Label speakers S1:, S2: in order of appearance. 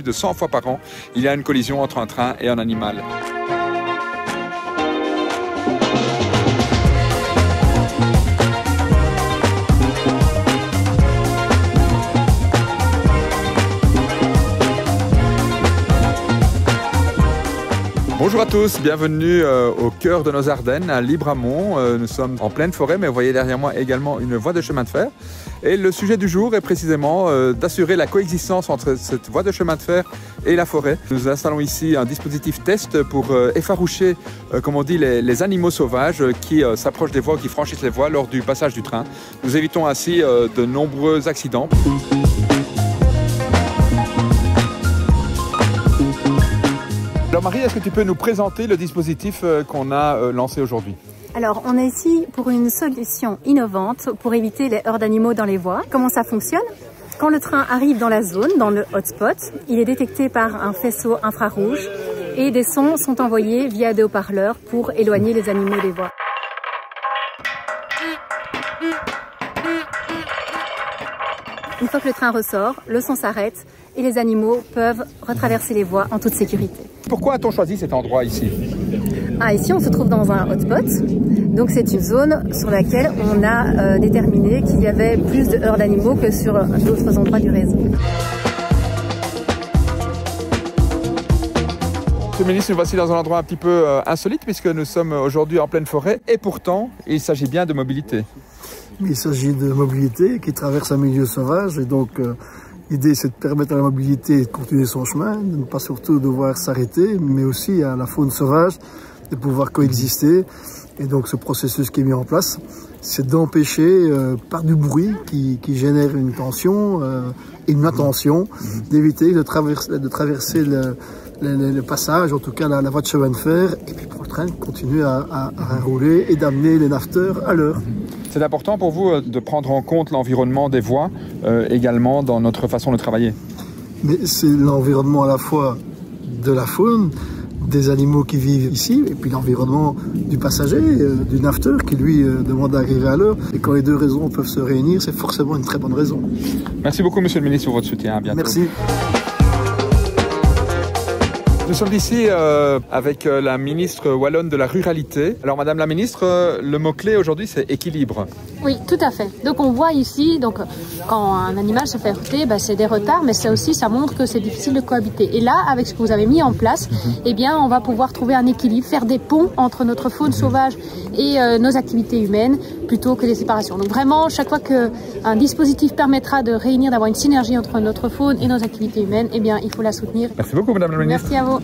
S1: Plus de 100 fois par an, il y a une collision entre un train et un animal. Bonjour à tous, bienvenue au cœur de nos Ardennes, à Libramont. Nous sommes en pleine forêt, mais vous voyez derrière moi également une voie de chemin de fer. Et le sujet du jour est précisément d'assurer la coexistence entre cette voie de chemin de fer et la forêt. Nous installons ici un dispositif test pour effaroucher, comme on dit, les animaux sauvages qui s'approchent des voies, qui franchissent les voies lors du passage du train. Nous évitons ainsi de nombreux accidents. Alors Marie, est-ce que tu peux nous présenter le dispositif qu'on a lancé aujourd'hui?
S2: Alors, on est ici pour une solution innovante pour éviter les heurts d'animaux dans les voies. Comment ça fonctionne? Quand le train arrive dans la zone, dans le hotspot, il est détecté par un faisceau infrarouge et des sons sont envoyés via des haut-parleurs pour éloigner les animaux des voies. Une fois que le train ressort, le son s'arrête et les animaux peuvent retraverser les voies en toute sécurité.
S1: Pourquoi a-t-on choisi cet endroit ici?
S2: Ici, on se trouve dans un hotspot. Donc, c'est une zone sur laquelle on a déterminé qu'il y avait plus de heurts d'animaux que sur d'autres endroits du réseau.
S1: Monsieur le ministre, nous voici dans un endroit un petit peu insolite puisque nous sommes aujourd'hui en pleine forêt et pourtant, il s'agit bien de mobilité.
S3: Il s'agit de mobilité qui traverse un milieu sauvage et donc l'idée c'est de permettre à la mobilité de continuer son chemin, de ne pas surtout devoir s'arrêter, mais aussi à la faune sauvage de pouvoir coexister. Et donc ce processus qui est mis en place, c'est d'empêcher par du bruit qui génère une tension et une attention, d'éviter de traverser le passage, en tout cas la voie de chemin de fer, et puis pour le train continuer à rouler et d'amener les naveteurs à l'heure.
S1: C'est important pour vous de prendre en compte l'environnement des voies également dans notre façon de travailler?
S3: Mais c'est l'environnement à la fois de la faune, des animaux qui vivent ici, et puis l'environnement du passager, du nafteur qui lui demande d'arriver à l'heure. Et quand les deux raisons peuvent se réunir, c'est forcément une très bonne raison.
S1: Merci beaucoup Monsieur le ministre pour votre soutien. À bientôt.
S3: Merci.
S1: Nous sommes ici avec la ministre wallonne de la Ruralité. Alors Madame la ministre, le mot-clé aujourd'hui c'est équilibre.
S4: Oui, tout à fait. Donc on voit ici, donc quand un animal se fait heurter, c'est des retards, mais ça aussi, ça montre que c'est difficile de cohabiter. Et là, avec ce que vous avez mis en place, eh bien, on va pouvoir trouver un équilibre, faire des ponts entre notre faune sauvage et nos activités humaines, plutôt que des séparations. Donc vraiment, chaque fois qu'un dispositif permettra de réunir, d'avoir une synergie entre notre faune et nos activités humaines, eh bien, il faut la soutenir.
S1: Merci beaucoup Madame la ministre.
S4: Merci à vous.